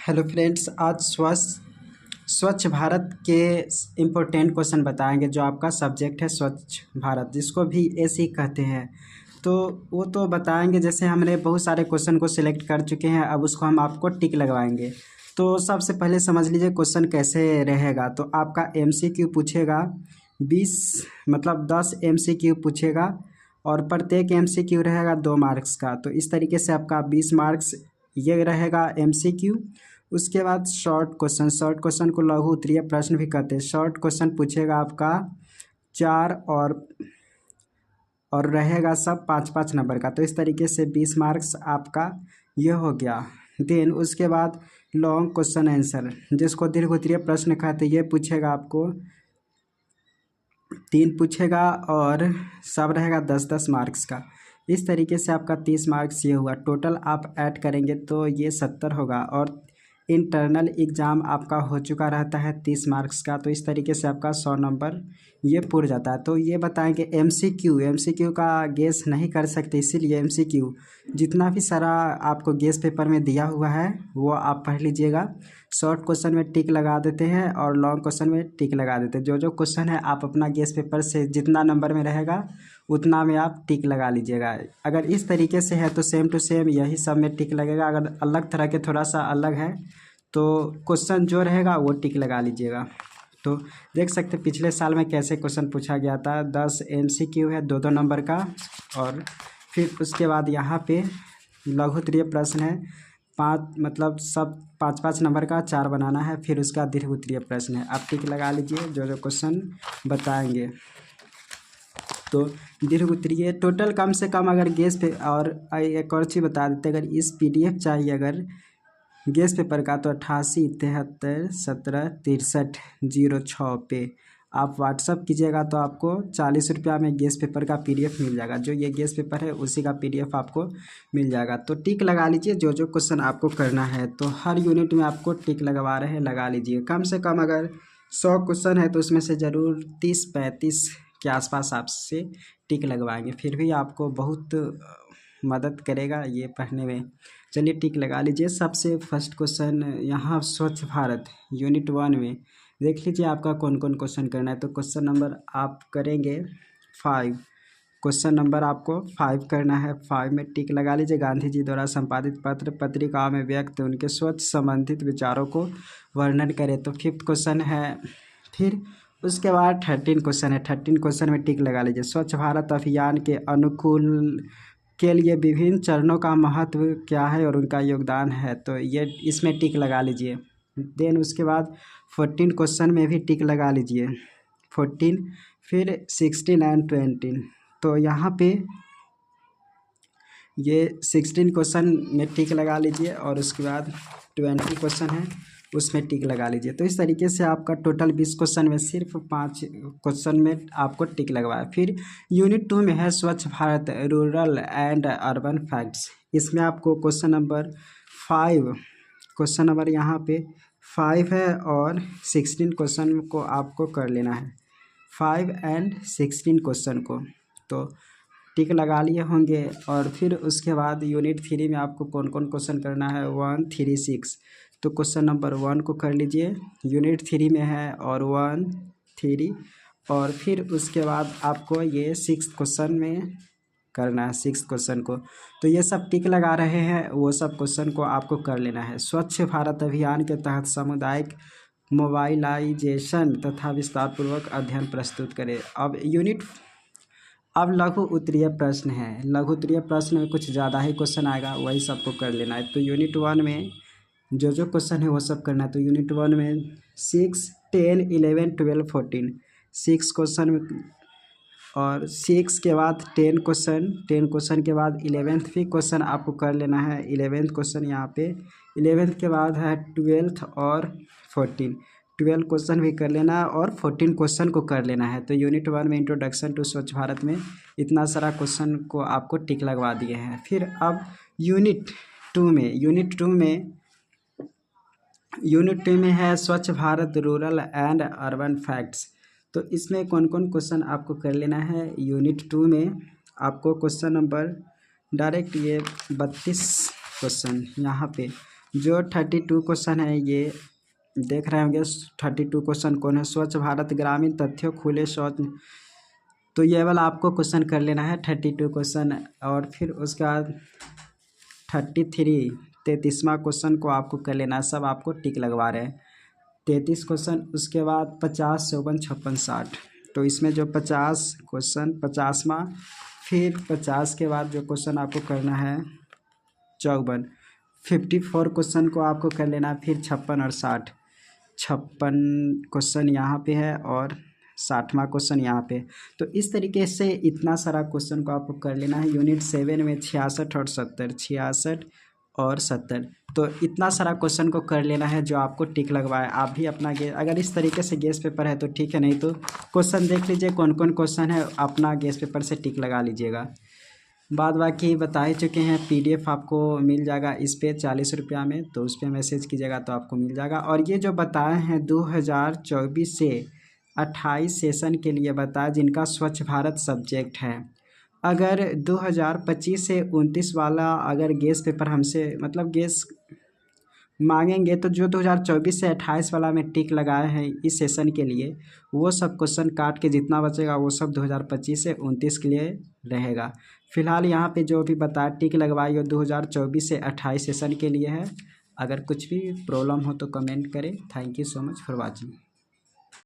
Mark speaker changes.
Speaker 1: Hello friends, आज स्वच्छ भारत के इम्पोर्टेंट क्वेश्चन बताएंगे। जो आपका सब्जेक्ट है स्वच्छ भारत, जिसको भी ऐसे ही कहते हैं, तो वो तो बताएंगे। जैसे हमने बहुत सारे क्वेश्चन को सिलेक्ट कर चुके हैं, अब उसको हम आपको टिक लगवाएंगे। तो सबसे पहले समझ लीजिए क्वेश्चन कैसे रहेगा। तो आपका एमसीक्यू पूछेगा 20 मतलब 10 एमसीक्यू पूछेगा, और प्रत्येक एमसीक्यू रहेगा 2 मार्क्स का। तो इस तरीके से आपका 20 मार्क्स ये रहेगा एमसीक्यू। उसके बाद शॉर्ट क्वेश्चन को लघु उत्तरीय प्रश्न भी कहते हैं। शॉर्ट क्वेश्चन पूछेगा आपका 4 और रहेगा सब 5-5 नंबर का। तो इस तरीके से 20 मार्क्स आपका ये हो गया। देन उसके बाद लॉन्ग क्वेश्चन आंसर, जिसको दीर्घ उत्तरीय प्रश्न कहते हैं, ये पूछेगा आपको 3 पूछेगा और सब रहेगा 10-10 मार्क्स का। इस तरीके से आपका 30 मार्क्स ये हुआ। टोटल आप ऐड करेंगे तो ये 70 होगा। और इंटरनल एग्ज़ाम आपका हो चुका रहता है 30 मार्क्स का। तो इस तरीके से आपका 100 नंबर ये पूर जाता है। तो ये बताएंगे एमसीक्यू का गेस नहीं कर सकते, इसीलिए एमसीक्यू जितना भी सारा आपको गेस पेपर में दिया हुआ है वो आप पढ़ लीजिएगा। शॉर्ट क्वेश्चन में टिक लगा देते हैं और लॉन्ग क्वेश्चन में टिक लगा देते हैं। जो क्वेश्चन है आप अपना गेस पेपर से जितना नंबर में रहेगा उतना में आप टिक लगा लीजिएगा। अगर इस तरीके से है तो सेम टू सेम यही सब में टिक लगेगा। अगर अलग तरह के थोड़ा सा अलग है तो क्वेश्चन जो रहेगा वो टिक लगा लीजिएगा। तो देख सकते पिछले साल में कैसे क्वेश्चन पूछा गया था। 10 एमसीक्यू है 2-2 नंबर का, और फिर उसके बाद यहाँ पे लघु उत्तरीय प्रश्न है 5 मतलब सब 5-5 नंबर का 4 बनाना है। फिर उसका दीर्घ उत्तरीय प्रश्न है। आप टिक लगा लीजिए जो क्वेश्चन बताएंगे। तो दीर्घ उत्तरीय टोटल कम से कम अगर गेस पे, और एक और चीज़ बता देते, अगर इस पीडीएफ चाहिए अगर गेस पेपर का, तो 88 73 17 63 06 पे आप व्हाट्सअप कीजिएगा तो आपको 40 रुपया में गेस पेपर का पीडीएफ मिल जाएगा। जो ये गेस पेपर है उसी का पीडीएफ आपको मिल जाएगा। तो टिक लगा लीजिए जो क्वेश्चन आपको करना है। तो हर यूनिट में आपको टिक लगवा रहे हैं, लगा लीजिए। कम से कम अगर 100 क्वेश्चन है तो उसमें से ज़रूर 30-35 के आसपास आपसे टिक लगवाएंगे। फिर भी आपको बहुत मदद करेगा ये पढ़ने में। चलिए टिक लगा लीजिए। सबसे फर्स्ट क्वेश्चन यहाँ स्वच्छ भारत यूनिट 1 में देख लीजिए आपका कौन कौन क्वेश्चन करना है। तो क्वेश्चन नंबर आप करेंगे 5। क्वेश्चन नंबर आपको 5 करना है। 5 में टिक लगा लीजिए। गांधी जी द्वारा संपादित पत्र पत्रिकाओं में व्यक्त उनके स्वच्छ संबंधित विचारों को वर्णन करें। तो 5th क्वेश्चन है। फिर उसके बाद 13 क्वेश्चन है। 13 क्वेश्चन में टिक लगा लीजिए। स्वच्छ भारत अभियान के अनुकूल के लिए विभिन्न चरणों का महत्व क्या है और उनका योगदान है, तो ये इसमें टिक लगा लीजिए। देन उसके बाद 14 क्वेश्चन में भी टिक लगा लीजिए। 14 फिर 16 एंड 20। तो यहाँ पे ये 16 क्वेश्चन में टिक लगा लीजिए, और उसके बाद 20 क्वेश्चन है उसमें टिक लगा लीजिए। तो इस तरीके से आपका टोटल 20 क्वेश्चन में सिर्फ 5 क्वेश्चन में आपको टिक लगवाया। फिर यूनिट 2 में है स्वच्छ Bharat rural and urban facts. इसमें आपको क्वेश्चन नंबर 5, क्वेश्चन नंबर यहाँ पे 5 है, और 16 क्वेश्चन को आपको कर लेना है। 5 एंड 16 क्वेश्चन को तो टिक लगा लिए होंगे। और फिर उसके बाद यूनिट 3 में आपको कौन कौन क्वेश्चन करना है 1 3 6। तो क्वेश्चन नंबर 1 को कर लीजिए, यूनिट 3 में है, और 1 3। और फिर उसके बाद आपको ये 6 क्वेश्चन में करना है, 6 क्वेश्चन को। तो ये सब टिक लगा रहे हैं, वो सब क्वेश्चन को आपको कर लेना है। स्वच्छ भारत अभियान के तहत सामुदायिक मोबाइलाइजेशन तथा विस्तारपूर्वक अध्ययन प्रस्तुत करें। अब लघु उत्तरीय प्रश्न है। लघु उत्तरीय प्रश्न में कुछ ज़्यादा ही क्वेश्चन आएगा, वही सबको कर लेना है। तो यूनिट 1 में जो क्वेश्चन है वो सब करना है। तो यूनिट 1 में 6 10 11 12 14 6 क्वेश्चन में, और 6 के बाद 10 क्वेश्चन, 10 क्वेश्चन के बाद 11th भी क्वेश्चन आपको कर लेना है। 11th क्वेश्चन यहाँ पे 11th के बाद है 12th और 14। 12 क्वेश्चन भी कर लेना है और 14 क्वेश्चन को कर लेना है। तो यूनिट 1 में इंट्रोडक्शन टू स्वच्छ भारत में इतना सारा क्वेश्चन को आपको टिक लगवा दिए हैं। फिर अब यूनिट 2 में है स्वच्छ Bharat rural and urban facts. तो इसमें कौन कौन क्वेश्चन आपको कर लेना है। यूनिट 2 में आपको क्वेश्चन नंबर डायरेक्ट ये 32 क्वेश्चन यहाँ पे जो 32 क्वेश्चन है ये देख रहे होंगे। 32 क्वेश्चन कौन है? स्वच्छ भारत ग्रामीण तथ्यों खुले शौच। तो ये वाला आपको क्वेश्चन कर लेना है 32 क्वेश्चन। और फिर उसके बाद 33वां क्वेश्चन को आपको कर लेना है। सब आपको टिक लगवा रहे हैं। 33 क्वेश्चन, उसके बाद 50, 54, 56, 60। तो इसमें जो 50 क्वेश्चन 50वां, फिर 50 के बाद जो क्वेश्चन आपको करना है 54। 54 क्वेश्चन को आपको कर लेना है। फिर 56 और 60। 56 क्वेश्चन यहाँ पे है और 60वां क्वेश्चन यहाँ पे। तो इस तरीके से इतना सारा क्वेश्चन को आपको कर लेना है। यूनिट 7 में 66 और 70, 66 और 70। तो इतना सारा क्वेश्चन को कर लेना है जो आपको टिक लगवाए। आप भी अपना गेस, अगर इस तरीके से गेस पेपर है तो ठीक है, नहीं तो क्वेश्चन देख लीजिए कौन कौन क्वेश्चन है, अपना गेस पेपर से टिक लगा लीजिएगा। बाद बाकी बता ही चुके हैं। PDF आपको मिल जाएगा इस पे 40 रुपया में, तो उस पर मैसेज कीजिएगा तो आपको मिल जाएगा। और ये जो बताए हैं 2024 से 28 सेशन के लिए बताया, जिनका स्वच्छ भारत सब्जेक्ट है। अगर 2025 से 29 वाला अगर गेस पेपर हमसे मतलब गेस मांगेंगे तो जो 2024 से 28 वाला में टिक लगाए हैं इस सेशन के लिए, वो सब क्वेश्चन काट के जितना बचेगा वो सब 2025 से 29 के लिए रहेगा। फिलहाल यहाँ पे जो भी बताया टिक लगवाई वो 2024 से 28 सेशन के लिए है। अगर कुछ भी प्रॉब्लम हो तो कमेंट करें। Thank you so much for watching.